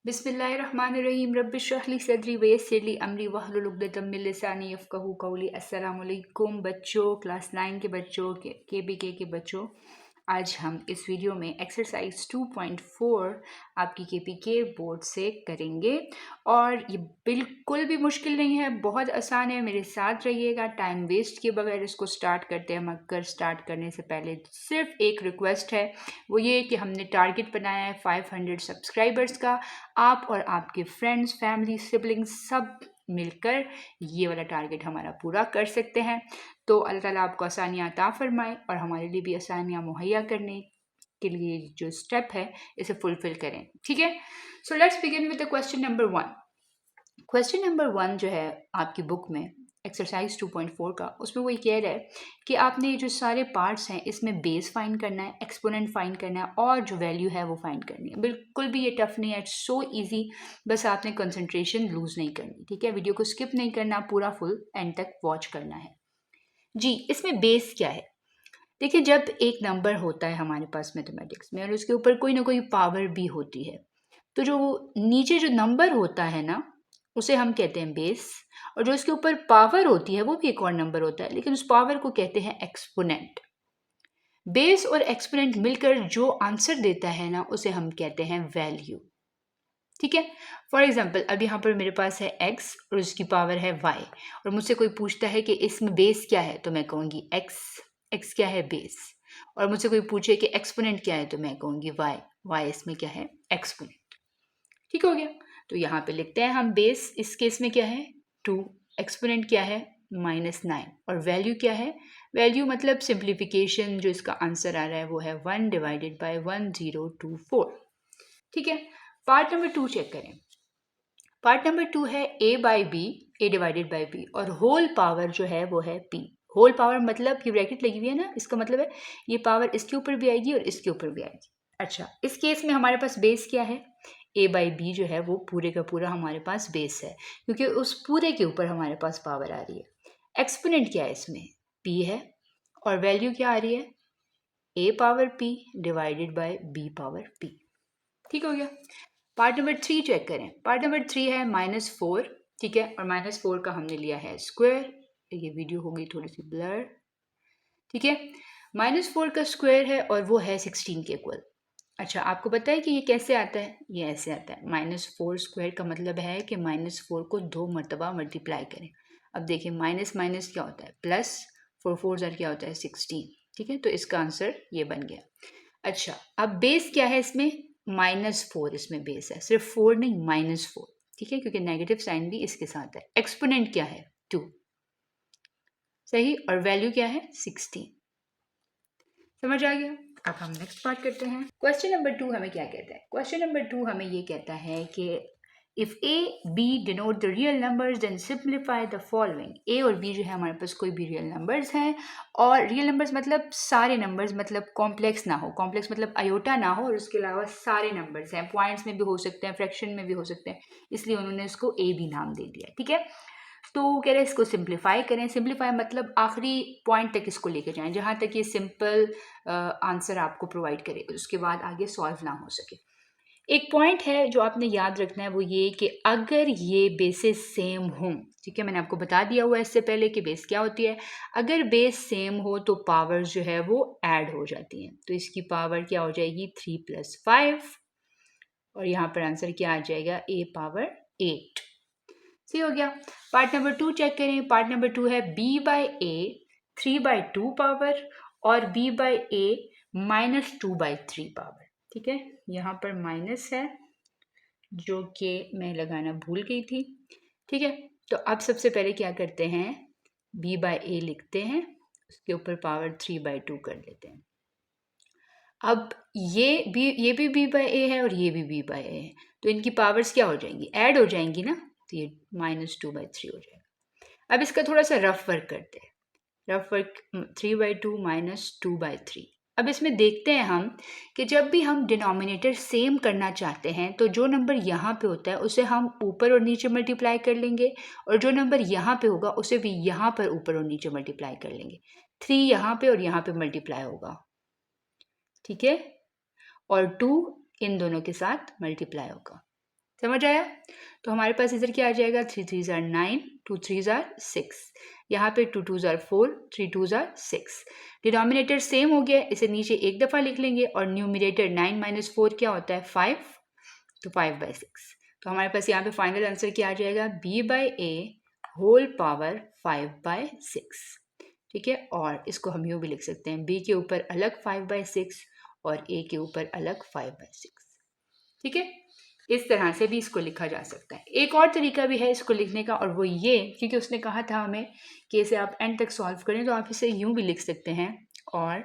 बिस्मिल्लाहिर्रहमानिर्रहीम रब्बिश्रह ली सदरी वयस्सिर ली अमरी वहलुल उक़दतम मिन लिसानी यफ़क़हू क़ौली। अस्सलामु अलैकुम बच्चों, क्लास 9 के बच्चों, केबीके के बच्चों। आज हम इस वीडियो में एक्सरसाइज 2.4 आपकी केपीके बोर्ड से करेंगे और ये बिल्कुल भी मुश्किल नहीं है, बहुत आसान है। मेरे साथ रहिएगा, टाइम वेस्ट किए बगैर इसको स्टार्ट करते हैं। मगर स्टार्ट करने से पहले सिर्फ एक रिक्वेस्ट है, वो ये कि हमने टारगेट बनाया है 500 सब्सक्राइबर्स का। आप और आपके फ्रेंड्स, फैमिली, सिबलिंग्स सब मिलकर ये वाला टारगेट हमारा पूरा कर सकते हैं। तो अल्लाह ताला आपको आसानियाँ अता फरमाए और हमारे लिए भी आसानियाँ मुहैया करने के लिए जो स्टेप है इसे फुलफिल करें, ठीक है। So let's begin with the question number 1। Question number 1 जो है आपकी बुक में एक्सरसाइज 2.4 का, उसमें वो ये कह रहा है कि आपने जो सारे पार्ट्स हैं इसमें बेस फाइंड करना है, एक्सपोनेंट फाइंड करना है और जो वैल्यू है वो फाइंड करनी है। बिल्कुल भी ये टफ नहीं है, इट्स सो इजी। बस आपने कंसंट्रेशन लूज नहीं करनी, ठीक है। वीडियो को स्किप नहीं करना, पूरा फुल एंड तक वॉच करना है जी। इसमें बेस क्या है? देखिए, जब एक नंबर होता है हमारे पास मैथमेटिक्स में और उसके ऊपर कोई ना कोई पावर भी होती है, तो जो नीचे जो नंबर होता है ना, उसे हम कहते हैं बेस। और जो उसके ऊपर पावर होती है वो भी एक और नंबर होता है, लेकिन उस पावर को कहते हैं एक्सपोनेंट। बेस और एक्सपोनेंट मिलकर जो आंसर देता है ना, उसे हम कहते हैं वैल्यू, ठीक है। फॉर एग्जाम्पल, अब यहाँ पर मेरे पास है x और उसकी पावर है y, और मुझसे कोई पूछता है कि इसमें बेस क्या है, तो मैं कहूँगी x क्या है बेस। और मुझसे कोई पूछे कि एक्सपोनेंट क्या है, तो मैं कहूँगी y इसमें क्या है एक्सपोनेंट, ठीक हो गया। तो यहाँ पे लिखते हैं हम बेस इस केस में क्या है 2, एक्सपोनेंट क्या है -9 और वैल्यू क्या है, वैल्यू मतलब सिंप्लीफिकेशन, जो इसका आंसर आ रहा है वो है 1 डिवाइडेड बाय 1024, ठीक है। पार्ट नंबर 2 चेक करें। पार्ट नंबर 2 है a डिवाइडेड बाई b और होल पावर जो है वो है p। होल पावर मतलब ये ब्रैकेट लगी हुई है ना, इसका मतलब है ये पावर इसके ऊपर भी आएगी और इसके ऊपर भी आएगी। अच्छा, इस केस में हमारे पास बेस क्या है, a/b जो है वो पूरे का पूरा हमारे पास बेस है, क्योंकि उस पूरे के ऊपर हमारे पास पावर आ रही है। एक्सपोनेंट क्या है इसमें, p है, और वैल्यू क्या आ रही है a power p divided by b power p, ठीक हो गया। पार्ट नंबर 3 चेक करें। पार्ट नंबर 3 है -4, ठीक है, और -4 का हमने लिया है स्क्वायर। ये वीडियो हो गई थोड़ी सी ब्लर, ठीक है। -4 का स्क्वायर है और वो है 16 के इक्वल। अच्छा, आपको पता है कि ये कैसे आता है, ये ऐसे आता है। -4 स्क्वायर का मतलब है कि -4 को 2 मरतबा मल्टीप्लाई करें। अब देखिए, माइनस माइनस क्या होता है प्लस, 4 4 ज़र क्या होता है 16, ठीक है। तो इसका आंसर ये बन गया। अच्छा, अब बेस क्या है इसमें, -4 इसमें बेस है, सिर्फ 4 नहीं -4, ठीक है, क्योंकि नेगेटिव साइन भी इसके साथ है। एक्सपोनेंट क्या है 2, सही, और वैल्यू क्या है 16, समझ आ गया। अब हम नेक्स्ट पार्ट करते हैं। क्वेश्चन नंबर 2 हमें क्या कहता है, क्वेश्चन नंबर 2 हमें ये कहता है कि if a b denote the real numbers then simplify the following. a और b जो है हमारे पास कोई भी रियल नंबर्स हैं, और रियल नंबर्स मतलब सारे नंबर्स, मतलब कॉम्प्लेक्स ना हो, कॉम्प्लेक्स मतलब आयोटा ना हो, और उसके अलावा सारे नंबर्स हैं, पॉइंट्स में भी हो सकते हैं, फ्रैक्शन में भी हो सकते हैं, इसलिए उन्होंने इसको a b नाम दे दिया, ठीक है। तो कह रहे हैं इसको सिंप्लीफाई करें। सिंप्लीफाई मतलब आखिरी पॉइंट तक इसको लेके जाएं, जहाँ तक ये सिंपल आंसर आपको प्रोवाइड करे, उसके बाद आगे सॉल्व ना हो सके। एक पॉइंट है जो आपने याद रखना है, वो ये कि अगर ये बेसिस सेम हों, ठीक है, मैंने आपको बता दिया हुआ है इससे पहले कि बेस क्या होती है। अगर बेस सेम हो तो पावर जो है वो ऐड हो जाती हैं, तो इसकी पावर क्या हो जाएगी 3 + 5, और यहाँ पर आंसर क्या आ जाएगा a पावर 8, सही हो गया। पार्ट नंबर 2 चेक करें। पार्ट नंबर 2 है b/a 3/2 पावर और b/a -2/3 पावर, ठीक है। यहाँ पर माइनस है जो कि मैं लगाना भूल गई थी, ठीक है। तो अब सबसे पहले क्या करते हैं, b/a लिखते हैं, उसके ऊपर पावर 3/2 कर लेते हैं। अब ये भी b/a है और ये भी b/a है, तो इनकी पावर्स क्या हो जाएंगी, ऐड हो जाएंगी ना, तो ये -2/3 हो जाएगा। अब इसका थोड़ा सा रफ वर्क करते हैं। Rough work 3/2 -2/3। अब इसमें देखते हैं हम कि जब भी हम डिनोमिनेटर सेम करना चाहते हैं, तो जो नंबर यहाँ पे होता है उसे हम ऊपर और नीचे मल्टीप्लाई कर लेंगे, और जो नंबर यहाँ पे होगा उसे भी यहाँ पर ऊपर और नीचे मल्टीप्लाई कर लेंगे। 3 यहाँ पे और यहाँ पे मल्टीप्लाई होगा, ठीक है, और 2 इन दोनों के साथ मल्टीप्लाई होगा। समझ आया? तो हमारे पास इधर क्या आ जाएगा, 3 3 are 9, 2 3 are 6, यहाँ पे 2 2 are 4, 3 2 are 6। डिनोमिनेटर सेम हो गया, इसे नीचे एक दफ़ा लिख लेंगे और न्यूमिनेटर 9 - 4 क्या होता है 5, तो 5/6। तो हमारे पास यहाँ पे फाइनल आंसर क्या आ जाएगा, b/a होल पावर 5/6। ठीक है, और इसको हम यूँ भी लिख सकते हैं, b के ऊपर अलग 5/6 और a के ऊपर अलग 5/6। ठीक है, इस तरह से भी इसको लिखा जा सकता है। एक और तरीका भी है इसको लिखने का, और वो ये, क्योंकि उसने कहा था हमें कि इसे आप एंड तक सॉल्व करें, तो आप इसे यूं भी लिख सकते हैं, और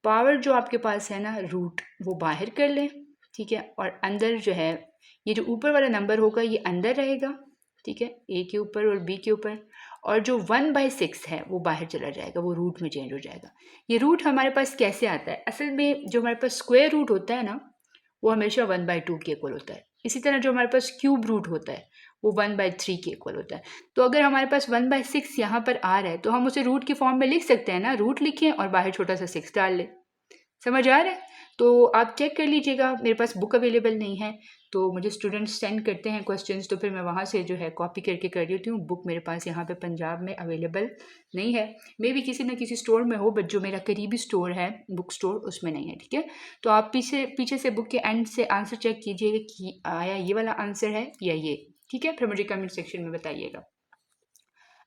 पावर जो आपके पास है ना रूट, वो बाहर कर लें। ठीक है, और अंदर जो है ये जो ऊपर वाला नंबर होगा ये अंदर रहेगा। ठीक है, ए के ऊपर और बी के ऊपर, और जो 1/6 है वो बाहर चला जाएगा, वो रूट में चेंज हो जाएगा। ये रूट हमारे पास कैसे आता है, असल में जो हमारे पास स्क्वायर रूट होता है ना वो हमेशा 1/2 के इक्वल होता है। इसी तरह जो हमारे पास क्यूब रूट होता है वो 1/3 के इक्वल होता है। तो अगर हमारे पास 1/6 यहाँ पर आ रहा है तो हम उसे रूट के फॉर्म में लिख सकते हैं ना, रूट लिखें और बाहर छोटा सा 6 डाल लें। समझ आ रहा है? तो आप चेक कर लीजिएगा, मेरे पास बुक अवेलेबल नहीं है, तो मुझे स्टूडेंट्स सेंड करते हैं क्वेश्चंस, तो फिर मैं वहाँ से जो है कॉपी करके कर देती हूँ। बुक मेरे पास यहाँ पे पंजाब में अवेलेबल नहीं है, मे भी किसी न किसी स्टोर में हो, बट जो मेरा करीबी स्टोर है बुक स्टोर उसमें नहीं है। ठीक है, तो आप पीछे से बुक के एंड से आंसर चेक कीजिएगा कि आया ये वाला आंसर है या ये। ठीक है, फिर मुझे कमेंट सेक्शन में बताइएगा।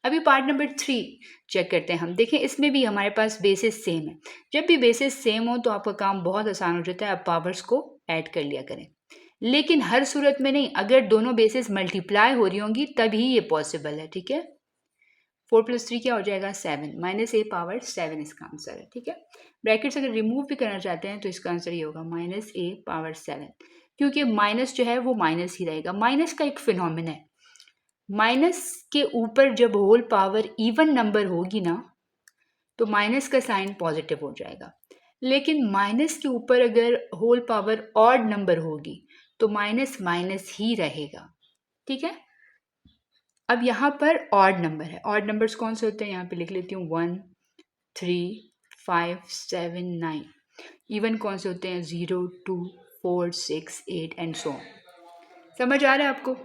अभी पार्ट नंबर 3 चेक करते हैं हम। देखें, इसमें भी हमारे पास बेसिस सेम है। जब भी बेसिस सेम हो तो आपका काम बहुत आसान हो जाता है, आप पावर्स को ऐड कर लिया करें। लेकिन हर सूरत में नहीं, अगर दोनों बेसिस मल्टीप्लाई हो रही होंगी तभी ये पॉसिबल है। ठीक है, 4 + 3 क्या हो जाएगा 7, -a पावर 7 इसका आंसर है। ठीक है, ब्रैकेट्स अगर रिमूव भी करना चाहते हैं तो इसका आंसर ये होगा -a पावर 7, क्योंकि माइनस जो है वो माइनस ही रहेगा। माइनस का एक फिनोमिना है, माइनस के ऊपर जब होल पावर इवन नंबर होगी ना तो माइनस का साइन पॉजिटिव हो जाएगा, लेकिन माइनस के ऊपर अगर होल पावर ऑड नंबर होगी तो माइनस माइनस ही रहेगा। ठीक है, अब यहाँ पर ऑड नंबर है, ऑड नंबर्स कौन से होते हैं यहाँ पे लिख लेती हूँ, 1 3 5 7 9। इवन कौन से होते हैं, 0 2 4 6 8 एंड सो ऑन। समझ आ रहा है आपको?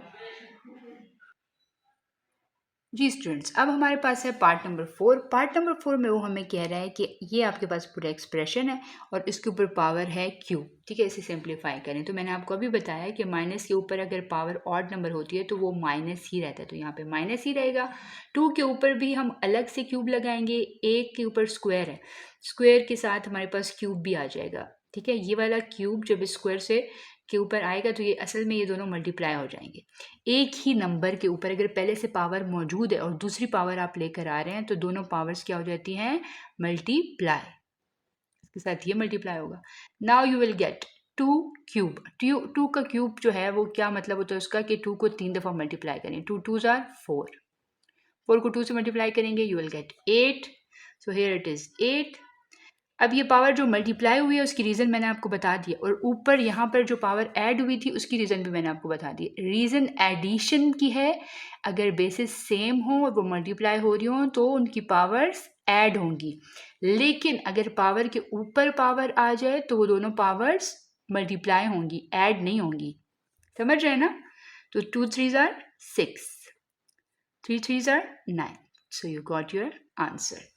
जी स्टूडेंट्स, अब हमारे पास है पार्ट नंबर 4। पार्ट नंबर 4 में वो हमें कह रहा है कि ये आपके पास पूरा एक्सप्रेशन है और इसके ऊपर पावर है क्यू। ठीक है, इसे सिंप्लीफाई करें तो मैंने आपको अभी बताया कि माइनस के ऊपर अगर पावर ऑड नंबर होती है तो वो माइनस ही रहता है, तो यहाँ पे माइनस ही रहेगा। 2 के ऊपर भी हम अलग से क्यूब लगाएंगे, 1 के ऊपर स्क्वायर है, स्क्वायर के साथ हमारे पास क्यूब भी आ जाएगा। ठीक है, ये वाला क्यूब जब स्क्वायर से के ऊपर आएगा तो ये असल में ये दोनों मल्टीप्लाई हो जाएंगे। एक ही नंबर के ऊपर अगर पहले से पावर मौजूद है और दूसरी पावर आप लेकर आ रहे हैं तो दोनों पावर्स क्या हो जाती हैं, मल्टीप्लाई। इसके साथ ये मल्टीप्लाई होगा। Now you will get 2 cube. 2 का क्यूब जो है वो क्या मतलब होता है उसका, कि 2 को 3 दफ़ा मल्टीप्लाई करें, 2 2s are 4, 4 को 2 से मल्टीप्लाई करेंगे you will get 8, so here it is 8। अब ये पावर जो मल्टीप्लाई हुई है उसकी रीज़न मैंने आपको बता दिया, और ऊपर यहाँ पर जो पावर ऐड हुई थी उसकी रीज़न भी मैंने आपको बता दी। रीज़न एडिशन की है, अगर बेसिस सेम हो और वो मल्टीप्लाई हो रही हो तो उनकी पावर्स ऐड होंगी, लेकिन अगर पावर के ऊपर पावर आ जाए तो वो दोनों पावर्स मल्टीप्लाई होंगी, ऐड नहीं होंगी। समझ रहे हैं ना? तो 2 3s are 6, 3 3s are 9, so you got your answer.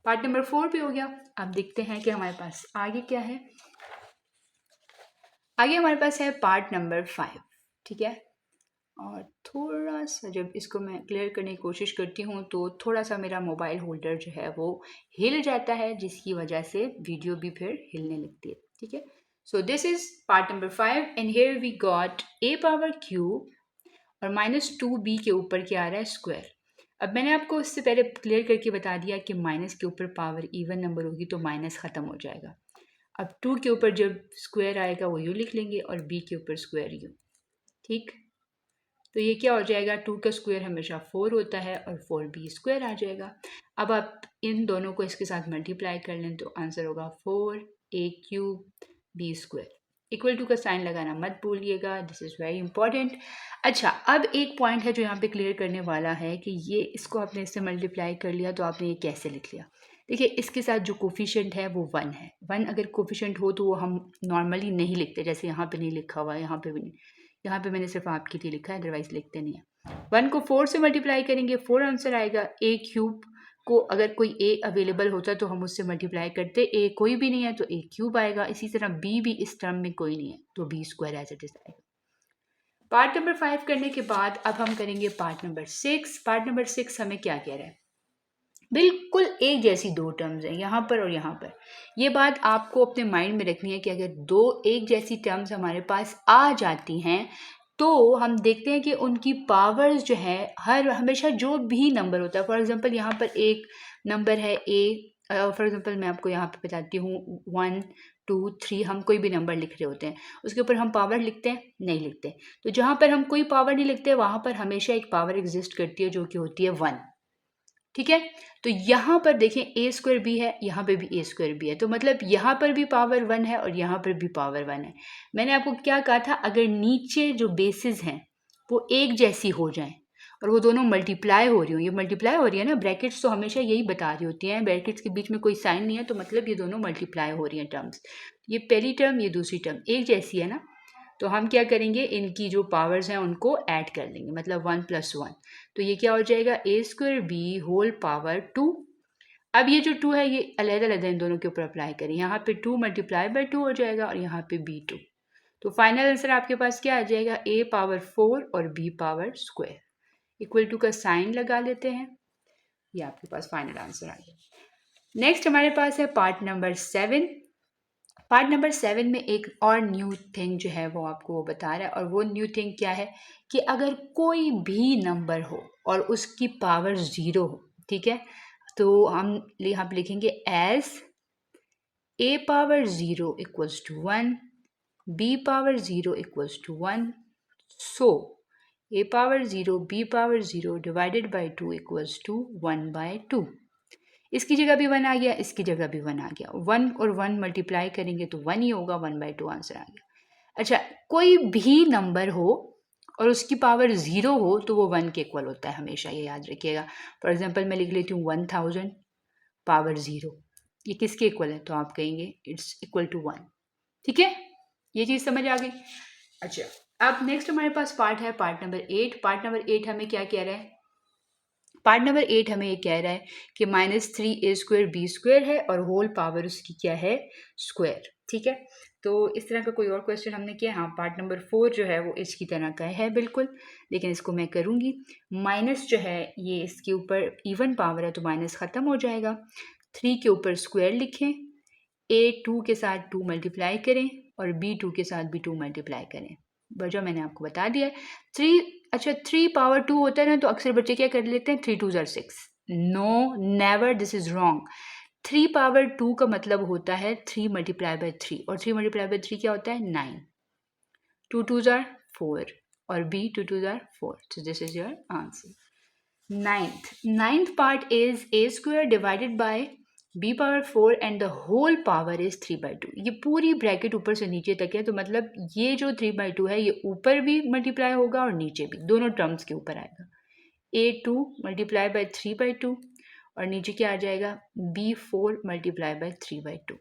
Part number 4 भी हो गया। अब देखते हैं कि हमारे पास आगे क्या है। आगे हमारे पास है पार्ट नंबर 5। ठीक है, और थोड़ा सा जब इसको मैं क्लियर करने की कोशिश करती हूँ तो थोड़ा सा मेरा मोबाइल होल्डर जो है वो हिल जाता है, जिसकी वजह से वीडियो भी फिर हिलने लगती है। ठीक है, so this is part number 5 and here we got a power cube और -2b के ऊपर क्या आ रहा है, स्क्वायर। अब मैंने आपको इससे पहले क्लियर करके बता दिया कि माइनस के ऊपर पावर इवन नंबर होगी तो माइनस ख़त्म हो जाएगा। अब 2 के ऊपर जब स्क्वायर आएगा वो यूँ लिख लेंगे और b के ऊपर स्क्वायर यूँ। ठीक, तो ये क्या हो जाएगा, 2 का स्क्वायर हमेशा 4 होता है और 4b स्क्वायर आ जाएगा। अब आप इन दोनों को इसके साथ मल्टीप्लाई कर लें तो आंसर होगा 4a cube b square. Equal to का साइन लगाना मत भूलिएगा, दिस इज़ वेरी इंपॉर्टेंट। अच्छा, अब एक पॉइंट है जो यहाँ पे क्लियर करने वाला है कि ये इसको आपने इससे मल्टीप्लाई कर लिया तो आपने ये कैसे लिख लिया। देखिए इसके साथ जो कोफिशिएंट है वो 1 है। 1 अगर कोफिशिएंट हो तो वो हम नॉर्मली नहीं लिखते, जैसे यहाँ पे नहीं लिखा हुआ है, यहाँ पे भी नहीं, यहाँ पे मैंने सिर्फ आपके लिए लिखा है, अदरवाइज लिखते नहीं है। 1 को 4 से मल्टीप्लाई करेंगे, 4 आंसर आएगा। ए क्यूब को अगर कोई ए अवेलेबल होता तो हम उससे मल्टीप्लाई करते, ए कोई भी नहीं है तो ए क्यूब आएगा। इसी तरह बी भी इस टर्म में कोई नहीं है तो B square as it is आएगा। पार्ट नंबर 5 करने के बाद अब हम करेंगे पार्ट नंबर 6। पार्ट नंबर 6 हमें क्या कह रहा है, बिल्कुल एक जैसी दो टर्म्स हैं यहाँ पर और यहाँ पर। ये बात आपको अपने माइंड में रखनी है कि अगर दो एक जैसी टर्म्स हमारे पास आ जाती हैं तो हम देखते हैं कि उनकी पावर्स जो है हमेशा जो भी नंबर होता है, फॉर एग्जांपल यहाँ पर एक नंबर है ए, फॉर एग्जांपल मैं आपको यहाँ पे बताती हूँ 1 2 3, हम कोई भी नंबर लिख रहे होते हैं, उसके ऊपर हम पावर लिखते हैं नहीं लिखते। तो जहाँ पर हम कोई पावर नहीं लिखते वहाँ पर हमेशा एक पावर एग्जिस्ट करती है जो कि होती है 1। ठीक है, तो यहाँ पर देखें ए स्क्वायर बी है, यहाँ पे भी ए स्क्वायर बी है, तो मतलब यहाँ पर भी पावर 1 है और यहाँ पर भी पावर 1 है। मैंने आपको क्या कहा था, अगर नीचे जो बेसिस हैं वो एक जैसी हो जाएं और वो दोनों मल्टीप्लाई हो रही हो, ये मल्टीप्लाई हो रही है ना, ब्रैकेट्स तो हमेशा यही बता रही होती हैं, ब्रैकेट्स के बीच में कोई साइन नहीं है तो मतलब ये दोनों मल्टीप्लाई हो रही हैं टर्म्स। ये पहली टर्म ये दूसरी टर्म एक जैसी है ना, तो हम क्या करेंगे, इनकी जो पावर्स हैं उनको ऐड कर लेंगे, मतलब 1 + 1, तो ये क्या हो जाएगा ए स्क्वायर बी होल पावर 2। अब ये जो 2 है ये अलग-अलग इन दोनों के ऊपर अप्लाई करें, यहाँ पे 2 × 2 हो जाएगा और यहाँ पे b2। तो फाइनल आंसर आपके पास क्या आ जाएगा, a पावर 4 और b power square. Equal to का साइन लगा लेते हैं, ये आपके पास फाइनल आंसर आ गया। नेक्स्ट हमारे पास है पार्ट नंबर 7। पार्ट नंबर 7 में एक और न्यू थिंग जो है वो आपको वो बता रहा है, और वो न्यू थिंग क्या है कि अगर कोई भी नंबर हो और उसकी पावर 0 हो, ठीक है, तो हम यहाँ पे लिखेंगे as a power 0 equals to 1, b power 0 equals to 1, so a power 0 b power 0 divided by 2 equals to 1/2। इसकी जगह भी 1 आ गया, इसकी जगह भी 1 आ गया, 1 और 1 मल्टीप्लाई करेंगे तो 1 ही होगा, 1/2 आंसर आ गया। अच्छा, कोई भी नंबर हो और उसकी पावर 0 हो तो वो 1 के इक्वल होता है हमेशा, ये याद रखिएगा। फॉर एग्जांपल मैं लिख लेती हूँ 1000 पावर 0, ये किसके इक्वल है, तो आप कहेंगे इट्स इक्वल टू 1। ठीक है, ये चीज़ समझ आ गई। अच्छा, अब नेक्स्ट हमारे पास पार्ट है पार्ट नंबर 8। पार्ट नंबर 8 हमें क्या कह रहा है, पार्ट नंबर 8 हमें ये कह रहा है कि -3a² b² है और होल पावर उसकी क्या है, स्क्वायर। ठीक है, तो इस तरह का कोई और क्वेश्चन हमने किया। हाँ, पार्ट नंबर 4 जो है वो इसकी तरह का है बिल्कुल, लेकिन इसको मैं करूँगी माइनस जो है ये इसके ऊपर इवन पावर है तो माइनस ख़त्म हो जाएगा, 3 के ऊपर स्क्वायर लिखें, a2 के साथ 2 मल्टीप्लाई करें और b2 के साथ भी 2 मल्टीप्लाई करें। वजह मैंने आपको बता दिया है। 3, अच्छा 3 पावर 2 होता है ना, तो अक्सर बच्चे क्या कर लेते हैं 3 2 ज़ार 6। No, never, this is wrong. 3 power 2 का मतलब होता है 3 × 3 और 3 × 3 क्या होता है 9, 2 2 ज़ार 4 और b 2 2 tsar 4, so this is your answer. Ninth part is a² divided by b power 4 and the whole power is 3/2। ये पूरी ब्रैकेट ऊपर से नीचे तक है, तो मतलब ये जो 3/2 है ये ऊपर भी मल्टीप्लाई होगा और नीचे भी, दोनों टर्म्स के ऊपर आएगा। a2 × 3/2 और नीचे क्या आ जाएगा b4 × 3/2।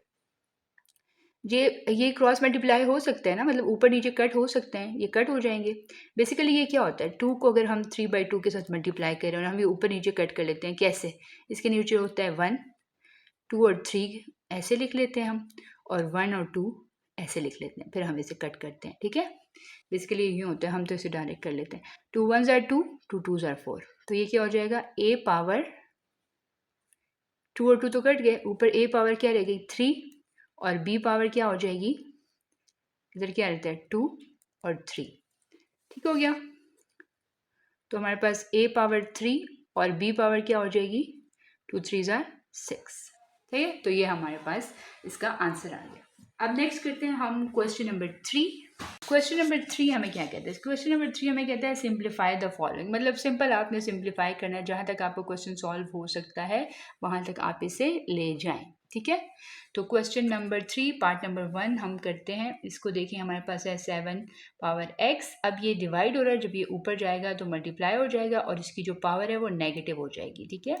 ये क्रॉस मल्टीप्लाई हो सकता है ना, मतलब ऊपर नीचे कट हो सकते हैं, ये कट हो जाएंगे। बेसिकली ये क्या होता है, 2 को अगर हम 3/2 के साथ मल्टीप्लाई करें और हम ये ऊपर नीचे कट कर लेते हैं, कैसे, इसके नीचे होता है 1, 2 और 3 ऐसे लिख लेते हैं हम, और 1 और 2 ऐसे लिख लेते हैं, फिर हम इसे कट करते हैं। ठीक है, बेसिकली यूँ होता है, हम तो इसे डायरेक्ट कर लेते हैं, 2 1 ज़ार 2, 2 2 ज़ार 4, तो ये क्या हो जाएगा a पावर 2 और 2 तो कट गए, ऊपर a पावर क्या रह गई 3 और b पावर क्या हो जाएगी, इधर क्या रहता है 2 और 3। ठीक हो गया, तो हमारे पास a पावर 3 और b पावर क्या हो जाएगी 2 3 ज़ार 6। ठीक है, तो ये हमारे पास इसका आंसर आ गया। अब नेक्स्ट करते हैं हम क्वेश्चन नंबर 3। क्वेश्चन नंबर 3 हमें क्या कहता है, क्वेश्चन नंबर 3 हमें कहता है सिंप्लीफाई द फॉलोइंग, मतलब सिंपल आपने सिंप्लीफाई करना है, जहाँ तक आपको क्वेश्चन सॉल्व हो सकता है वहाँ तक आप इसे ले जाएं। ठीक है, तो क्वेश्चन नंबर 3 पार्ट नंबर 1 हम करते हैं। इसको देखिए, हमारे पास है 7 पावर x, अब ये डिवाइड हो रहा है, जब ये ऊपर जाएगा तो मल्टीप्लाई हो जाएगा और इसकी जो पावर है वो नेगेटिव हो जाएगी। ठीक है,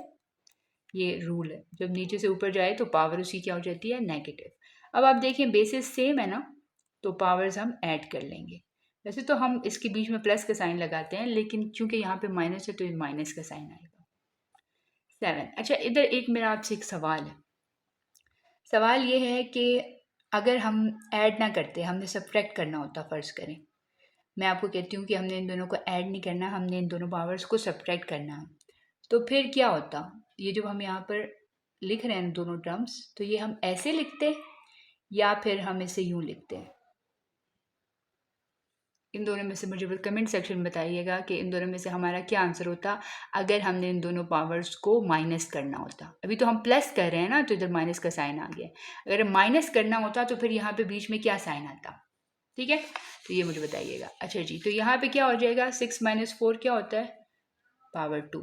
ये रूल है, जब नीचे से ऊपर जाए तो पावर उसकी क्या हो जाती है, नेगेटिव। अब आप देखें बेसिस सेम है ना, तो पावर्स हम ऐड कर लेंगे। वैसे तो हम इसके बीच में प्लस का साइन लगाते हैं, लेकिन चूंकि यहाँ पे माइनस है तो ये माइनस का साइन आएगा। 7। अच्छा, इधर एक मेरा आपसे एक सवाल है। सवाल ये है कि अगर हम ऐड ना करते, हमने सब्ट्रैक्ट करना होता, फ़र्ज़ करें मैं आपको कहती हूँ कि हमने इन दोनों को ऐड नहीं करना, हमने इन दोनों पावर्स को सब्ट्रैक्ट करना है, तो फिर क्या होता? ये जो हम यहाँ पर लिख रहे हैं दोनों टर्म्स, तो ये हम ऐसे लिखते या फिर हम इसे यूँ लिखते हैं? इन दोनों में से मुझे कमेंट सेक्शन में बताइएगा कि इन दोनों में से हमारा क्या आंसर होता अगर हमने इन दोनों पावर्स को माइनस करना होता। अभी तो हम प्लस कर रहे हैं ना, तो इधर माइनस का साइन आ गया। अगर माइनस करना होता तो फिर यहाँ पे बीच में क्या साइन आता? ठीक है, तो ये मुझे बताइएगा। अच्छा जी, तो यहाँ पे क्या हो जाएगा, 6 - 4 क्या होता है, पावर 2।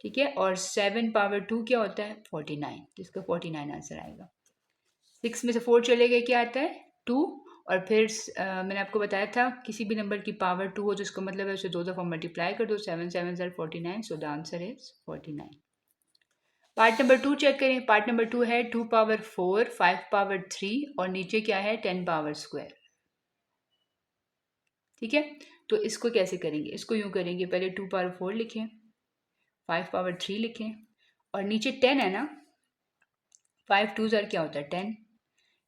ठीक है, और 7 पावर 2 क्या होता है, 49। तो इसका 49 आंसर आएगा। 6 में से 4 चले गए, क्या आता है, 2। और फिर मैंने आपको बताया था किसी भी नंबर की पावर 2 हो तो इसका मतलब है उसे 2 दफ़ा मल्टीप्लाई कर दो। 7 × 7 = 49, so the answer is 49। Part number 2 check करें। पार्ट नंबर 2 है 2 पावर 4, 5 पावर 3 और नीचे क्या है, 10 पावर स्क्वायर। ठीक है, तो इसको कैसे करेंगे, इसको यूँ करेंगे, पहले 2 पावर 4 लिखें, 5 पावर 3 लिखें और नीचे 10 है ना, 5 2 ज़र क्या होता है, 10।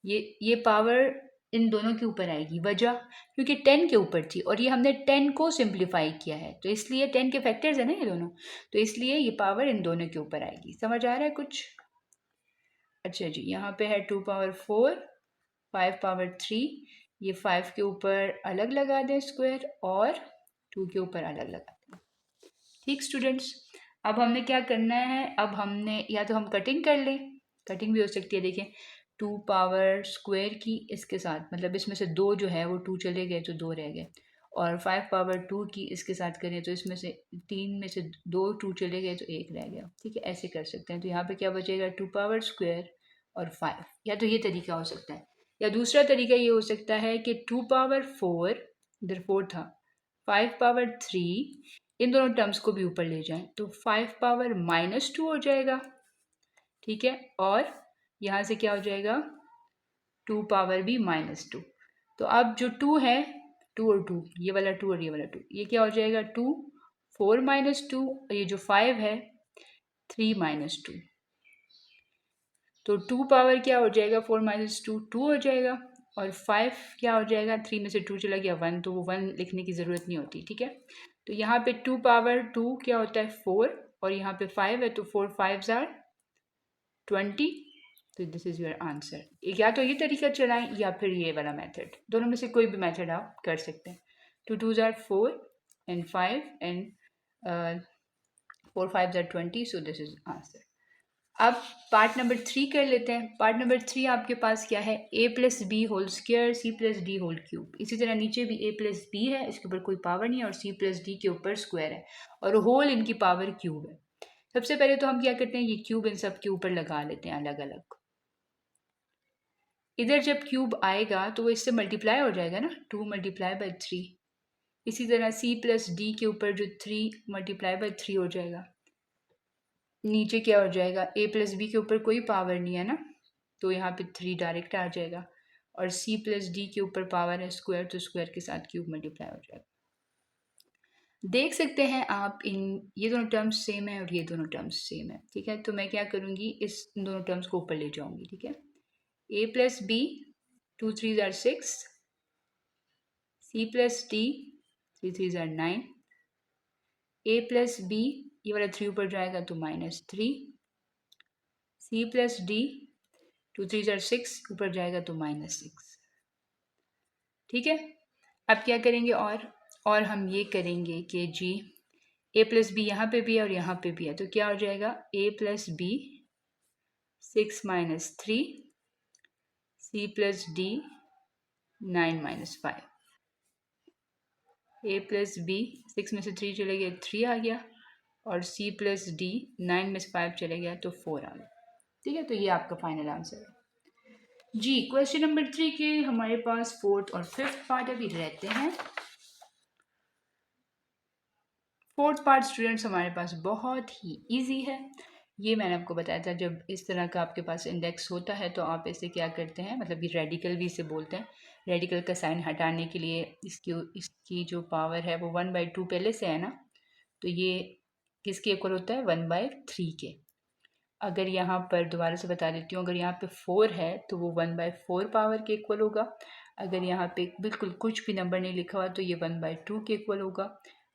ये पावर इन दोनों के ऊपर आएगी, वजह क्योंकि 10 के ऊपर थी और ये हमने 10 को सिंप्लीफाई किया है, तो इसलिए 10 के फैक्टर्स है ना ये दोनों, तो इसलिए ये पावर इन दोनों के ऊपर आएगी। समझ आ रहा है कुछ? अच्छा जी, यहाँ पे है 2 पावर 4, 5 पावर 3, ये 5 के ऊपर अलग लगा दें स्क्वायर और 2 के ऊपर अलग लगा दें। ठीक स्टूडेंट्स, अब हमने क्या करना है, अब हमने या तो हम कटिंग कर लें, कटिंग भी हो सकती है। देखें 2 पावर स्क्वायर की इसके साथ, मतलब इसमें से 2 जो है वो 2 चले गए तो 2 रह गए, और 5 पावर 2 की इसके साथ करें तो इसमें से 3 में से 2 2 चले गए तो 1 रह गया। ठीक है, ऐसे कर सकते हैं। तो यहाँ पे क्या बचेगा, 2 पावर स्क्वायर और 5। या तो ये तरीका हो सकता है, या दूसरा तरीका ये हो सकता है कि 2 पावर 4, इधर 4 था, 5 पावर 3, इन दोनों टर्म्स को भी ऊपर ले जाएं तो 5 पावर -2 हो जाएगा। ठीक है, और यहाँ से क्या हो जाएगा, 2 पावर भी -2। तो अब जो 2 है, 2 और 2, ये वाला 2 और ये वाला 2, ये क्या हो जाएगा, 2 4 -2, और ये जो 5 है 3 -2। तो 2 पावर क्या हो जाएगा, 4 - 2 2 हो जाएगा, और 5 क्या हो जाएगा, 3 में से 2 चला गया 1, तो वो 1 लिखने की ज़रूरत नहीं होती। ठीक है, तो यहाँ पे 2 पावर 2 क्या होता है, 4, और यहाँ पे 5 है तो 4 5 = 20। तो दिस इज़ योर आंसर। या तो ये तरीका चलाएं या फिर ये वाला मेथड, दोनों में से कोई भी मेथड आप कर सकते हैं। 2 2 = 4 and 5 and 4 5 = 20, so this is answer. अब पार्ट नंबर 3 कर लेते हैं। पार्ट नंबर 3 आपके पास क्या है, a+b² c+d³। इसी तरह नीचे भी a+b है, इसके ऊपर कोई पावर नहीं है, और c+d के ऊपर स्क्वायर है, और होल इनकी पावर क्यूब है। सबसे पहले तो हम क्या करते हैं, ये क्यूब इन सब के ऊपर लगा लेते हैं अलग अलग। इधर जब क्यूब आएगा तो वो इससे मल्टीप्लाई हो जाएगा ना, 2 × 3। इसी तरह c+d के ऊपर जो 3 × 3 हो जाएगा। नीचे क्या हो जाएगा, a+b के ऊपर कोई पावर नहीं है ना, तो यहाँ पे 3 डायरेक्ट आ जाएगा, और c+d के ऊपर पावर है स्क्वायर, तो स्क्वायर के साथ क्यूब मल्टीप्लाई हो जाएगा। देख सकते हैं आप, ये दोनों टर्म्स सेम है और ये दोनों टर्म्स सेम है। ठीक है, तो मैं क्या करूँगी, इस दोनों टर्म्स को ऊपर ले जाऊँगी। ठीक है, a+b 2 3 = 6, c+d 3 3 = 9, a+b ये वाला 3 ऊपर जाएगा तो -3, c+d 2 3 = 6 ऊपर जाएगा तो -6। ठीक है, अब क्या करेंगे, और हम ये करेंगे कि जी a+b यहाँ पे भी है और यहाँ पे भी है, तो क्या हो जाएगा, a+b 6 - 3, c+d 9 - 5। a+b 6 में से 3 चले गए 3 आ गया, और c+d 9 में से 5 चले गया तो 4 आ गया। ठीक है, तो ये आपका फाइनल आंसर है जी। क्वेश्चन नंबर 3 के हमारे पास 4th और 5th पार्ट अभी रहते हैं। 4th पार्ट स्टूडेंट्स हमारे पास बहुत ही इजी है। ये मैंने आपको बताया था, जब इस तरह का आपके पास इंडेक्स होता है तो आप इसे क्या करते हैं, मतलब ये रेडिकल भी इसे बोलते हैं। रेडिकल का साइन हटाने के लिए इसकी जो पावर है वो 1/2 पहले से है ना, तो ये किसके इक्वल होता है, 1/3 के। अगर यहाँ पर दोबारा से बता देती हूँ, अगर यहाँ पे 4 है तो वो 1/4 पावर के इक्वल होगा। अगर यहाँ पे बिल्कुल कुछ भी नंबर नहीं लिखा हुआ तो ये 1/2 के इक्वल होगा।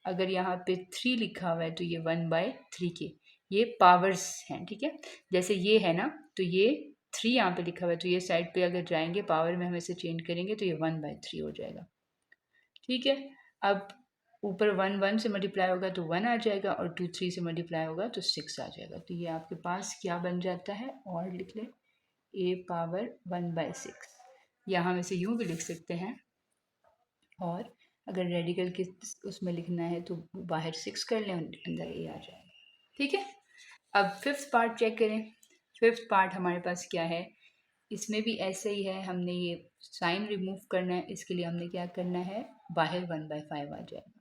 अगर यहाँ पे 3 लिखा हुआ है तो ये 1/3 के। ये पावर्स हैं, ठीक है। जैसे ये है ना, तो ये 3 यहाँ पे लिखा हुआ है, तो ये साइड पे अगर जाएंगे पावर में हम इसे चेंज करेंगे तो ये 1/3 हो जाएगा, ठीक है। अब ऊपर 1 से मल्टीप्लाई होगा तो 1 आ जाएगा, और 2 3 से मल्टीप्लाई होगा तो 6 आ जाएगा। तो ये आपके पास क्या बन जाता है, और लिख लें a पावर 1/6, या हम इसे यूँ भी लिख सकते हैं। और अगर रेडिकल के उसमें लिखना है तो बाहर 6 कर लें, अंदर a आ जाएगा, ठीक है। अब फिफ्थ पार्ट चेक करें। फिफ्थ पार्ट हमारे पास क्या है, इसमें भी ऐसे ही है, हमने ये साइन रिमूव करना है। इसके लिए हमने क्या करना है, बाहर 1/5 आ जाएगा।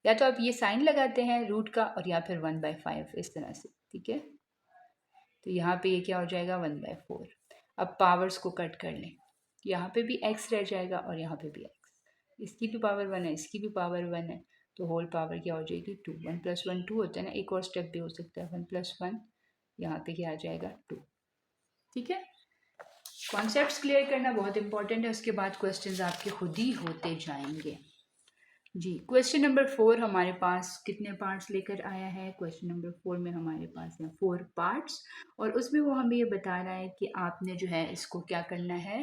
या तो आप ये साइन लगाते हैं रूट का, और या फिर 1/5 इस तरह से, ठीक है। तो यहाँ पे ये क्या हो जाएगा, 1/4। अब पावर्स को कट कर लें, यहाँ पे भी x रह जाएगा और यहाँ पे भी x। इसकी भी पावर 1 है, इसकी भी पावर 1 है, तो होल पावर क्या हो जाएगी, 2। 1 + 1 2 होता है ना, एक और स्टेप भी हो सकता है, 1 + 1 यहाँ पे क्या आ जाएगा, 2, ठीक है। कॉन्सेप्ट्स क्लियर करना बहुत इंपॉर्टेंट है, उसके बाद क्वेश्चंस आपके खुद ही होते जाएंगे। जी, क्वेश्चन नंबर 4 हमारे पास कितने पार्ट्स लेकर आया है। क्वेश्चन नंबर 4 में हमारे पास है 4 पार्ट्स, और उसमें वो हमें ये बता रहा है कि आपने जो है इसको क्या करना है,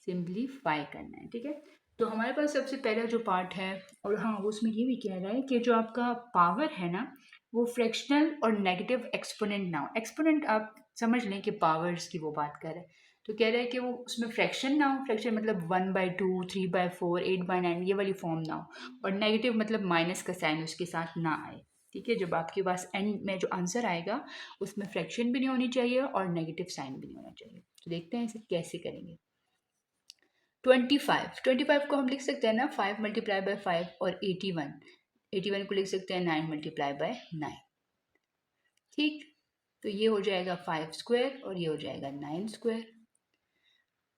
सिंप्लीफाई करना है, ठीक है। तो हमारे पास सबसे पहला जो पार्ट है, और हाँ उसमें ये भी कह रहा है कि जो आपका पावर है ना, वो फ्रैक्शनल और नेगेटिव एक्सपोनेंट ना हो। एक्सपोनेंट आप समझ लें कि पावर्स की वो बात कर रहे हैं, तो कह रहा है कि वो उसमें फ्रैक्शन ना हो। फ्रैक्शन मतलब 1/2, 3/4, 8/9 ये वाली फॉर्म ना हो, और नेगेटिव मतलब माइनस का साइन उसके साथ ना आए, ठीक है। जब आपके पास एंड में जो आंसर आएगा उसमें फ्रैक्शन भी नहीं होनी चाहिए और नेगेटिव साइन भी नहीं होना चाहिए। तो देखते हैं इसे कैसे करेंगे। 25 को हम लिख सकते हैं ना 5 × 5, और 81 को लिख सकते हैं 9 × 9, ठीक। तो ये हो जाएगा 5 स्क्वायर और ये हो जाएगा 9 स्क्वायर।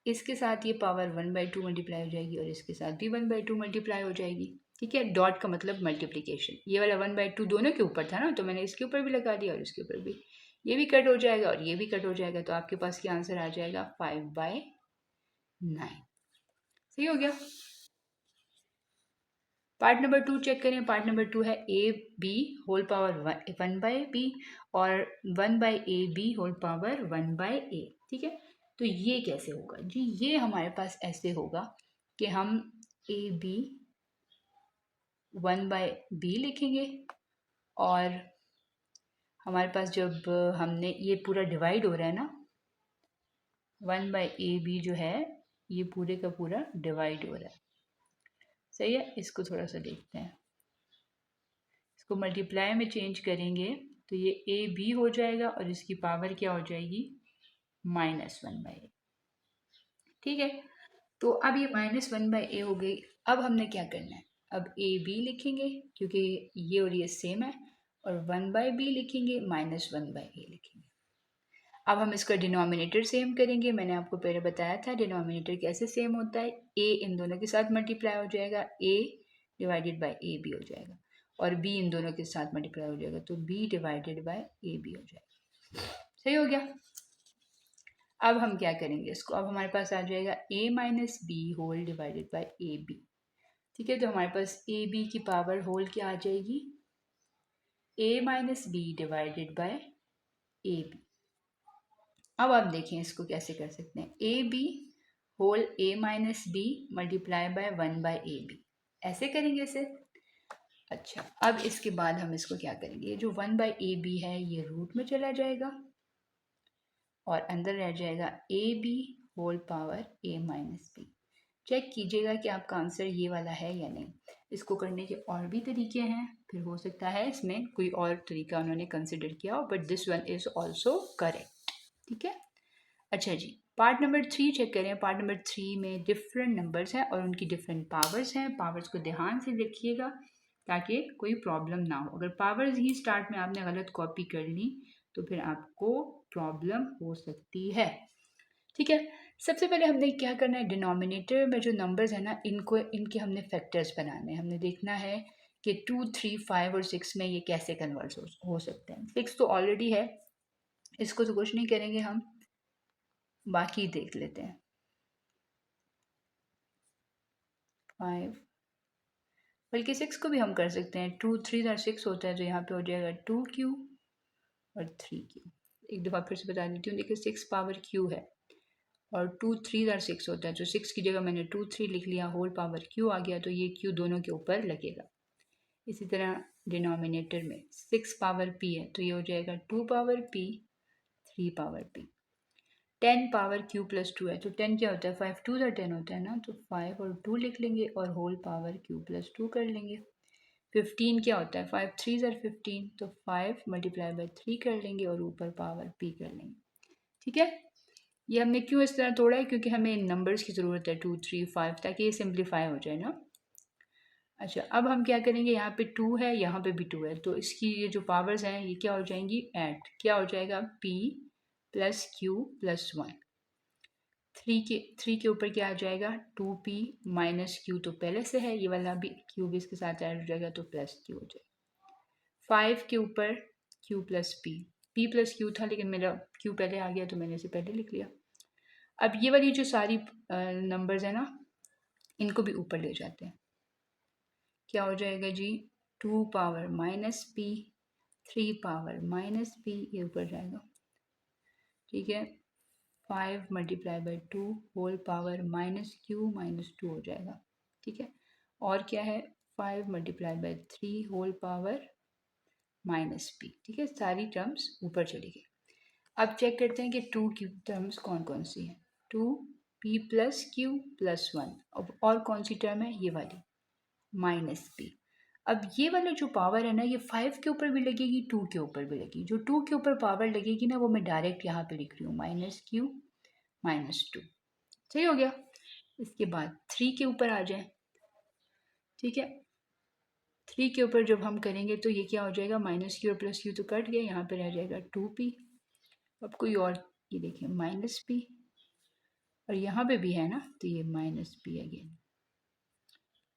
इसके साथ ये पावर 1/2 मल्टीप्लाई हो जाएगी, और इसके साथ भी 1/2 मल्टीप्लाई हो जाएगी, ठीक है। डॉट का मतलब मल्टीप्लिकेशन, ये वाला 1/2 दोनों के ऊपर था ना, तो मैंने इसके ऊपर भी लगा दिया और इसके ऊपर भी। ये भी कट हो जाएगा और ये भी कट हो जाएगा, तो आपके पास क्या आंसर आ जाएगा, 5/9। सही हो गया। पार्ट नंबर 2 चेक करें। पार्ट नंबर 2 है ab होल पावर 1/b और 1/ab होल पावर 1/a, ठीक है। तो ये कैसे होगा जी, ये हमारे पास ऐसे होगा कि हम ab 1/b लिखेंगे, और हमारे पास जब हमने ये पूरा डिवाइड हो रहा है ना, 1/ab जो है ये पूरे का पूरा डिवाइड हो रहा है, सही है। इसको थोड़ा सा देखते हैं, इसको मल्टीप्लाई में चेंज करेंगे तो ये ए बी हो जाएगा, और इसकी पावर क्या हो जाएगी, -1/a, ठीक है। तो अब ये -1/a हो गई। अब हमने क्या करना है, अब ए बी लिखेंगे क्योंकि ये और ये सेम है, और 1/b लिखेंगे, -1/a लिखेंगे। अब हम इसका डिनोमिनेटर सेम करेंगे। मैंने आपको पहले बताया था डिनोमिनेटर कैसे सेम होता है, a इन दोनों के साथ मल्टीप्लाई हो जाएगा, a divided by A B हो जाएगा, और b इन दोनों के साथ मल्टीप्लाई हो जाएगा, तो b divided by A B हो जाएगा। सही हो गया। अब हम क्या करेंगे इसको, अब हमारे पास आ जाएगा a - b whole divided by A B, ठीक है। तो हमारे पास ए बी की पावर होल क्या आ जाएगी, a - b divided by A B. अब आप देखें इसको कैसे कर सकते हैं, A B whole a - b multiply by 1/ab, ऐसे करेंगे इसे। अच्छा, अब इसके बाद हम इसको क्या करेंगे, ये जो 1/ab है ये रूट में चला जाएगा, और अंदर रह जाएगा A B whole power a - b। Check कीजिएगा कि आपका आंसर ये वाला है या नहीं। इसको करने के और भी तरीके हैं, फिर हो सकता है इसमें कोई और तरीका उन्होंने कंसिडर किया हो, but this one is also correct, ठीक है। अच्छा जी, पार्ट नंबर 3 चेक करें। पार्ट नंबर 3 में डिफरेंट नंबर्स हैं और उनकी डिफरेंट पावर्स हैं। पावर्स को ध्यान से देखिएगा ताकि कोई प्रॉब्लम ना हो। अगर पावर्स ही स्टार्ट में आपने गलत कॉपी कर ली तो फिर आपको प्रॉब्लम हो सकती है। ठीक है, सबसे पहले हमने क्या करना है, डिनोमिनेटर में जो नंबर्स है ना इनके हमने फैक्टर्स बनाने हैं। हमने देखना है कि 2, 3, 5 और 6 में ये कैसे कन्वर्ट हो सकते हैं। 6 तो ऑलरेडी है, इसको तो कुछ नहीं करेंगे हम, बाकी देख लेते हैं। 5, बल्कि 6 को भी हम कर सकते हैं। 2, 3 और 6 होता है तो यहाँ पे हो जाएगा 2q और 3q। एक दफ़ा फिर से बता देती हूँ, देखिए 6 पावर q है और 2, 3 और 6 होता है, तो 6 की जगह मैंने 2, 3 लिख लिया, होल पावर q आ गया, तो ये q दोनों के ऊपर लगेगा। इसी तरह डिनोमिनेटर में 6 पावर p है तो ये हो जाएगा 2 power p, 3 power p। 10 power q plus 2 है तो 10 क्या होता है, 5 2 ज़ा 10 होता है ना, तो 5 और 2 लिख लेंगे और होल पावर q प्लस 2 कर लेंगे। 15 क्या होता है, 5 3 ज़ा 15, तो 5 मल्टीप्लाई बाई 3 कर लेंगे और ऊपर पावर p कर लेंगे। ठीक है, ये हमने क्यों इस तरह तोड़ा है, क्योंकि हमें इन नंबर्स की ज़रूरत है 2, 3, 5, ताकि ये सिंप्लीफाई हो जाए ना। अच्छा, अब हम क्या करेंगे, यहाँ पे 2 है, यहाँ पे भी 2 है, तो इसकी ये जो पावर्स हैं ये क्या हो जाएंगी, ऐड। क्या हो जाएगा, p प्लस q प्लस 1। 3 के ऊपर क्या आ जाएगा, 2p माइनस q तो पहले से है, ये वाला भी q भी इसके साथ ऐड हो जाएगा तो प्लस q हो जाएगा। 5 के ऊपर q plus p plus q था लेकिन मेरा q पहले आ गया तो मैंने इसे पहले लिख लिया। अब ये वाली जो सारी नंबर्स है ना, इनको भी ऊपर ले जाते हैं। क्या हो जाएगा जी, 2 power minus p, 3 power minus p, ये ऊपर जाएगा। ठीक है, 5 multiply by 2 whole power minus q minus 2 हो जाएगा। ठीक है, और क्या है, 5 multiply by 3 whole power minus p। ठीक है, सारी टर्म्स ऊपर चली गई। अब चेक करते हैं कि 2 की टर्म्स कौन कौन सी हैं। 2p प्लस q प्लस 1, अब और कौन सी टर्म है, ये वाली माइनस p। अब ये वाला जो पावर है ना, ये 5 के ऊपर भी लगेगी, 2 के ऊपर भी लगेगी। जो 2 के ऊपर पावर लगेगी ना, वो मैं डायरेक्ट यहाँ पे लिख रही हूँ, माइनस q माइनस 2। सही हो गया। इसके बाद 3 के ऊपर आ जाए। ठीक है, 3 के ऊपर जब हम करेंगे तो ये क्या हो जाएगा, माइनस q और प्लस q तो कट गया, यहाँ पे रह जाएगा 2p। अब कोई और, ये देखिए माइनस p, और यहाँ पे भी है ना, तो ये माइनस p अगेन,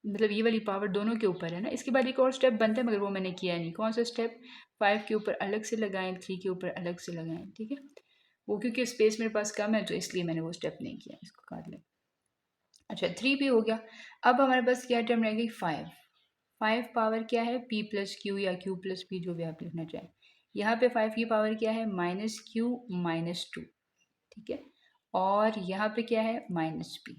मतलब ये वाली पावर दोनों के ऊपर है ना। इसके बाद एक और स्टेप बनता है मगर वो मैंने किया नहीं। कौन सा स्टेप, 5 के ऊपर अलग से लगाएं, 3 के ऊपर अलग से लगाएं। ठीक है, वो क्योंकि स्पेस मेरे पास कम है तो इसलिए मैंने वो स्टेप नहीं किया, इसको काट लें। अच्छा, 3 भी हो गया। अब हमारे पास क्या टर्म रह गई, 5। 5 पावर क्या है, p प्लस क्यू या q प्लस p, जो भी आप लिखना चाहें। यहाँ पे 5 की पावर क्या है, माइनस क्यू माइनस 2। ठीक है, और यहाँ पे क्या है, माइनस p।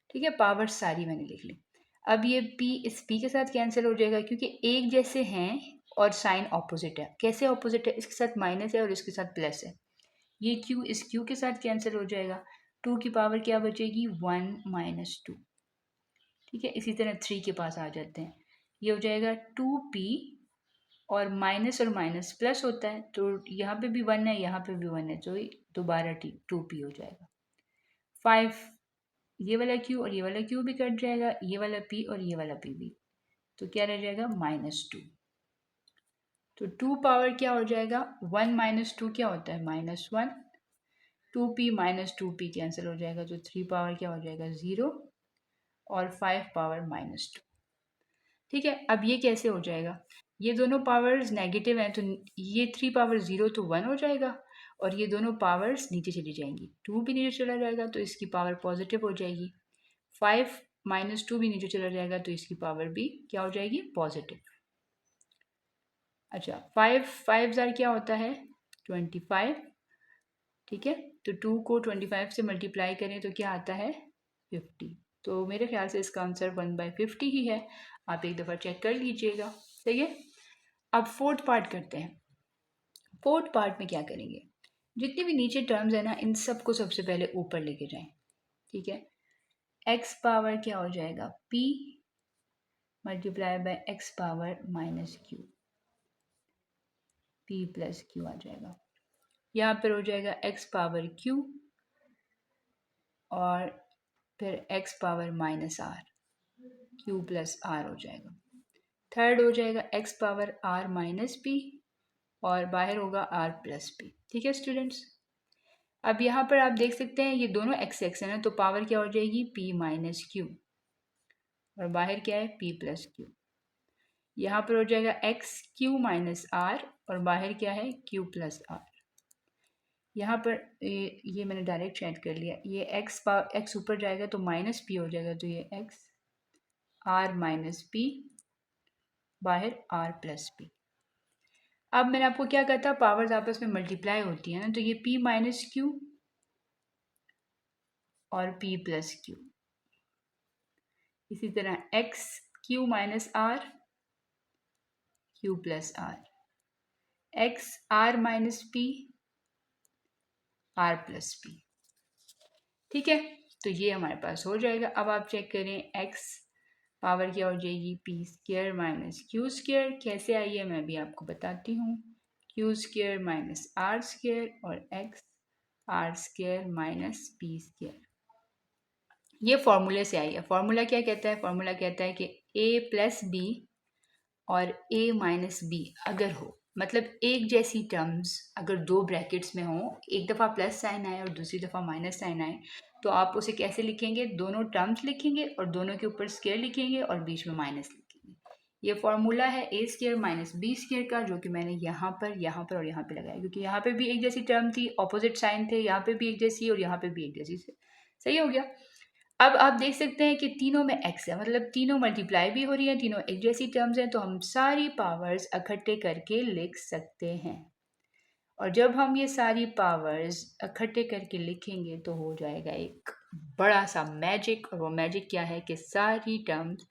ठीक है, पावर सारी मैंने लिख ली। अब ये p इस p के साथ कैंसिल हो जाएगा क्योंकि एक जैसे हैं और साइन ऑपोजिट है। कैसे ऑपोजिट है, इसके साथ माइनस है और इसके साथ प्लस है। ये q इस q के साथ कैंसिल हो जाएगा, 2 की पावर क्या बचेगी, 1 माइनस 2। ठीक है, इसी तरह 3 के पास आ जाते हैं, ये हो जाएगा 2p, और माइनस और माइनस प्लस होता है तो यहाँ पे भी 1 है, यहाँ पे भी 1 है, तो दोबारा 2p हो जाएगा। 5, ये वाला q और ये वाला q भी कट जाएगा, ये वाला p और ये वाला p भी, तो क्या रह जाएगा, माइनस 2। तो 2 पावर क्या हो जाएगा, 1 माइनस 2 क्या होता है, minus 1। 2p minus 2p cancel हो जाएगा, तो 3 पावर क्या हो जाएगा, 0, और 5 पावर माइनस 2। ठीक है, अब ये कैसे हो जाएगा, ये दोनों पावर्स नेगेटिव हैं तो ये 3 पावर 0 तो 1 हो जाएगा, और ये दोनों पावर्स नीचे चली जाएंगी, 2 भी नीचे चला जाएगा तो इसकी पावर पॉजिटिव हो जाएगी। 5 माइनस 2 भी नीचे चला जाएगा तो इसकी पावर भी क्या हो जाएगी, पॉजिटिव। अच्छा, 5 ज़ार क्या होता है, 25। ठीक है, तो 2 को 25 से मल्टीप्लाई करें तो क्या आता है, 50। तो मेरे ख्याल से इसका आंसर 1/50 ही है, आप एक दफ़ा चेक कर लीजिएगा। सही है, अब फोर्थ पार्ट करते हैं। फोर्थ पार्ट में क्या करेंगे, जितनी भी नीचे टर्म्स है ना, इन सबको सबसे पहले ऊपर लेके जाएं। ठीक है, x पावर क्या हो जाएगा, p multiply by x power minus q, p plus q आ जाएगा। यहाँ पर हो जाएगा x पावर q और फिर x power minus r, q plus r हो जाएगा। थर्ड हो जाएगा x power r minus p और बाहर होगा r प्लस पी। ठीक है स्टूडेंट्स, अब यहाँ पर आप देख सकते हैं ये दोनों एक्स एक्स है ना, तो पावर क्या हो जाएगी p माइनस क्यू, और बाहर क्या है p प्लस क्यू। यहाँ पर हो जाएगा एक्स क्यू माइनस आर, और बाहर क्या है q प्लस आर। यहाँ पर ये मैंने डायरेक्ट चेंज कर लिया, ये एक्स ऊपर जाएगा तो माइनस पी हो जाएगा, तो ये एक्स आर माइनस पी, बाहर आर प्लस पी। अब मैंने आपको क्या कहा था, पावर्स आपस में मल्टीप्लाई होती है ना, तो ये p माइनस क्यू और p प्लस क्यू। इसी तरह X Q minus R, Q plus R, X R minus P, R plus P. ठीक है, तो ये हमारे पास हो जाएगा। अब आप चेक करें x पावर क्या हो जाएगी, P square minus Q square. कैसे आई है मैं भी आपको बताती हूँ, Q square minus R square और x R square minus P square. ये फॉर्मूले से आई है। फॉर्मूला क्या कहता है, फॉर्मूला कहता है कि a प्लस बी और a माइनस बी अगर हो, मतलब एक जैसी टर्म्स अगर दो ब्रैकेट्स में हो, एक दफ़ा प्लस साइन आए और दूसरी दफ़ा माइनस साइन आए, तो आप उसे कैसे लिखेंगे, दोनों टर्म्स लिखेंगे और दोनों के ऊपर स्क्वायर लिखेंगे और बीच में माइनस लिखेंगे। ये फॉर्मूला है ए स्क्वायर माइनस बी स्क्वायर का, जो कि मैंने यहाँ पर और यहाँ पे लगाया, क्योंकि यहाँ पे भी एक जैसी टर्म थी, ऑपोजिट साइन थे, यहाँ पे भी एक जैसी और यहाँ पे भी एक जैसी। सही हो गया। अब आप देख सकते हैं कि तीनों में x है, मतलब तीनों मल्टीप्लाई भी हो रही है, तीनों एक जैसी टर्म्स हैं, तो हम सारी पावर्स इकट्ठे करके लिख सकते हैं। और जब हम ये सारी पावर्स इकट्ठे करके लिखेंगे तो हो जाएगा एक बड़ा सा मैजिक, और वो मैजिक क्या है कि सारी टर्म्स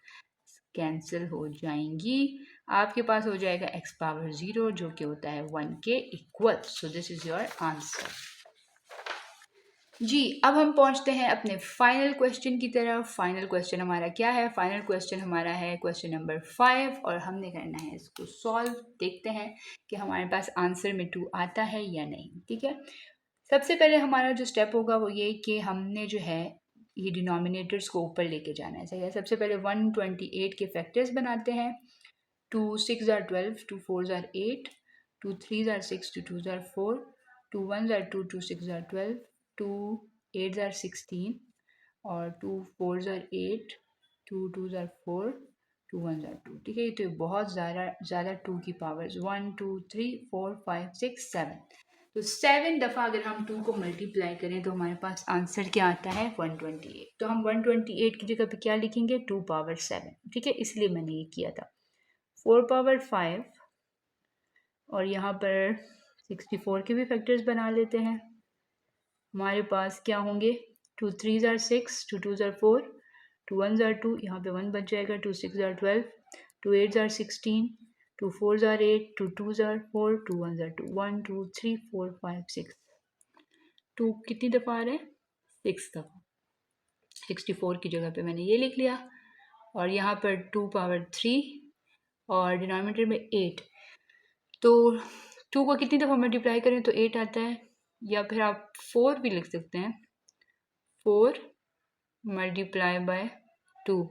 कैंसिल हो जाएंगी। आपके पास हो जाएगा x पावर 0, जो कि होता है 1 के equal. So this is your answer. जी, अब हम पहुंचते हैं अपने फाइनल क्वेश्चन की तरफ। फाइनल क्वेश्चन हमारा क्या है, फाइनल क्वेश्चन हमारा है क्वेश्चन नंबर 5, और हमने करना है इसको सॉल्व। देखते हैं कि हमारे पास आंसर में 2 आता है या नहीं। ठीक है, सबसे पहले हमारा जो स्टेप होगा वो ये कि हमने जो है ये डिनोमिनेटर्स को ऊपर लेके जाना है। सही है, सबसे पहले 128 के फैक्टर्स बनाते हैं। 2 6 are 12, 2 4 are 8, 2 3 are 6, 2 2 are 4, 2 1 are 2, 2 6 are 12, 2 8 are 16, और 2 4 are 8, 2 2 are 4, 2 1 are 2। ठीक है, ये तो बहुत ज़्यादा 2 की पावर्स 1 2 3 4 5 6 7, तो 7 दफ़ा अगर हम 2 को मल्टीप्लाई करें तो हमारे पास आंसर क्या आता है 128। तो हम 128 की जगह पे क्या लिखेंगे, 2 पावर 7। ठीक है, इसलिए मैंने ये किया था। 4 पावर 5, और यहाँ पर 64 के भी फैक्टर्स बना लेते हैं। हमारे पास क्या होंगे, 2 3 are 6, 2 2 are 4, 2 1 are 2, यहाँ पे 1 बच जाएगा, 2 6 are 12, 2 8 are 16, 2 4 are 8, 2 2 are 4, 2 1 are 2, 1 2 3 4 5 6, 2 कितनी दफ़ा आ रहे हैं, 6 दफ़ा। 64 की जगह पे मैंने ये लिख लिया, और यहाँ पर 2 पावर 3 और डिनोमिनेटर में 8, तो 2 को कितनी दफ़ा मल्टीप्लाई करें तो 8 आता है, या फिर आप 4 भी लिख सकते हैं, 4 मल्टीप्लाई बाय 2,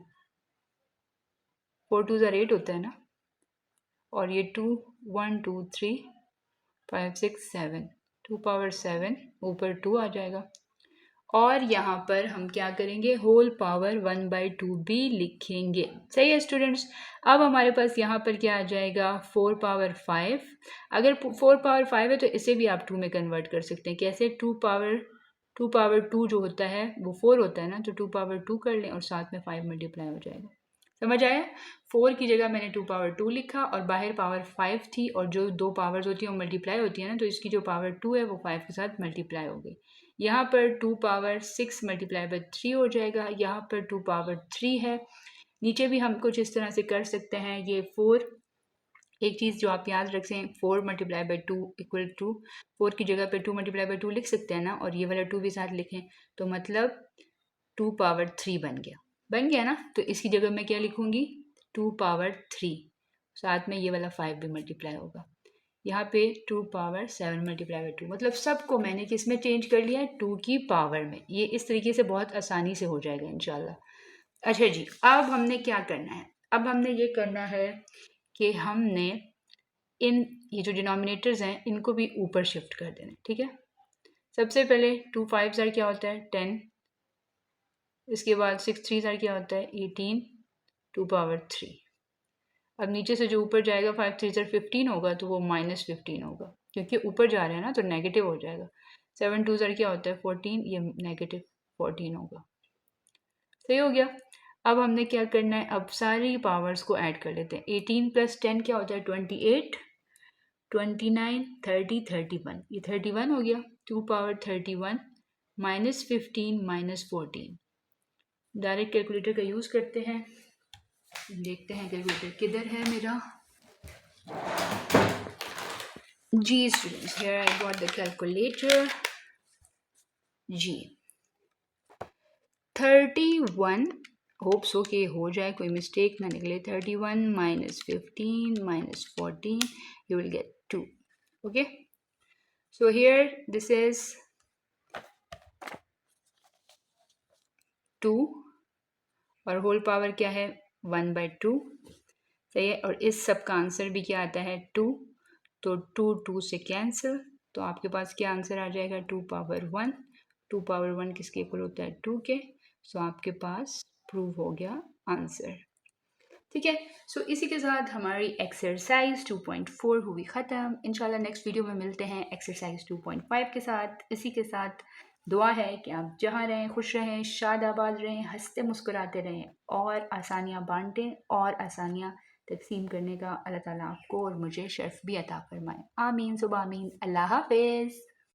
4 2 ज़ार 8 होता है ना, और ये 2 1 2 3 5 6 7, 2 पावर 7 ऊपर 2 आ जाएगा, और यहाँ पर हम क्या करेंगे, होल पावर 1/2 भी लिखेंगे। सही है स्टूडेंट्स, अब हमारे पास यहाँ पर क्या आ जाएगा, 4 पावर 5। अगर 4 पावर 5 है तो इसे भी आप 2 में कन्वर्ट कर सकते हैं। कैसे, 2 पावर 2 जो होता है वो 4 होता है ना, तो 2 पावर 2 कर लें और साथ में 5 मल्टीप्लाई हो जाएगा। समझ आया, 4 की जगह मैंने 2 पावर 2 लिखा, और बाहर पावर 5 थी, और जो दो पावर्स होती हैं वो मल्टीप्लाई होती है ना, तो इसकी जो पावर 2 है वो 5 के साथ मल्टीप्लाई हो गई। यहाँ पर 2 पावर 6 मल्टीप्लाई बाय 3 हो जाएगा, यहाँ पर 2 पावर 3 है। नीचे भी हम कुछ इस तरह से कर सकते हैं, ये 4, एक चीज़ जो आप याद रखें, 4 मल्टीप्लाई बाय 2 इक्वल टू 4 की जगह पे 2 मल्टीप्लाई बाय 2 लिख सकते हैं ना, और ये वाला 2 भी साथ लिखें, तो मतलब 2 पावर 3 बन गया ना। तो इसकी जगह मैं क्या लिखूँगी, 2 पावर 3, साथ में ये वाला 5 भी मल्टीप्लाई होगा। यहाँ पे 2 पावर 7 मल्टीप्लाई बाय 2, मतलब सबको मैंने किस में चेंज कर लिया है, 2 की पावर में। ये इस तरीके से बहुत आसानी से हो जाएगा इंशाल्लाह। अच्छा जी, अब हमने क्या करना है, अब हमने ये करना है कि हमने ये जो डिनोमिनेटर्स हैं इनको भी ऊपर शिफ्ट कर देना, ठीक है। सबसे पहले 2 5 ज़ार क्या होता है 10, इसके बाद 6 3 ज़ार क्या होता है 18 2 पावर 3। अब नीचे से जो ऊपर जाएगा 5 3 ज़ार 15 होगा तो वो -15 होगा, क्योंकि ऊपर जा रहे हैं ना तो नेगेटिव हो जाएगा। 7 2 ज़ार क्या होता है 14, ये -14 होगा। सही हो गया। अब हमने क्या करना है, अब सारी पावर्स को ऐड कर लेते हैं। 18 + 10 क्या होता है 28, 29 30 31, ये 31 हो गया। 2 पावर 31 -15 -14। डायरेक्ट कैलकुलेटर का यूज़ करते हैं, देखते हैं कैलकुलेटर किधर है मेरा। जी students, here I got the calculator. जी 31, होप सो कि हो जाए, कोई मिस्टेक ना निकले। 31 -15 -14, you will get 2. Okay, so here this is 2 और होल पावर क्या है 1/2, सही है। और इस सब का आंसर भी क्या आता है 2, तो 2 2 से कैंसिल, तो आपके पास क्या आंसर आ जाएगा 2 पावर 1। 2 पावर 1 किसके इक्वल होता है 2 के। सो आपके पास प्रूव हो गया आंसर, ठीक है। सो इसी के साथ हमारी एक्सरसाइज 2.4 हुई ख़त्म। इंशाल्लाह नेक्स्ट वीडियो में मिलते हैं एक्सरसाइज 2.5 के साथ। इसी के साथ दुआ है कि आप जहाँ रहें खुश रहें, शाद आबाद रहें, हंसते मुस्कुराते रहें और आसानियाँ बांटें और आसानियाँ तकसीम करने का अल्लाह ताला आपको और मुझे शर्फ भी अता फरमाए। आमीन सुबह आमीन। अल्लाह हाफिज़।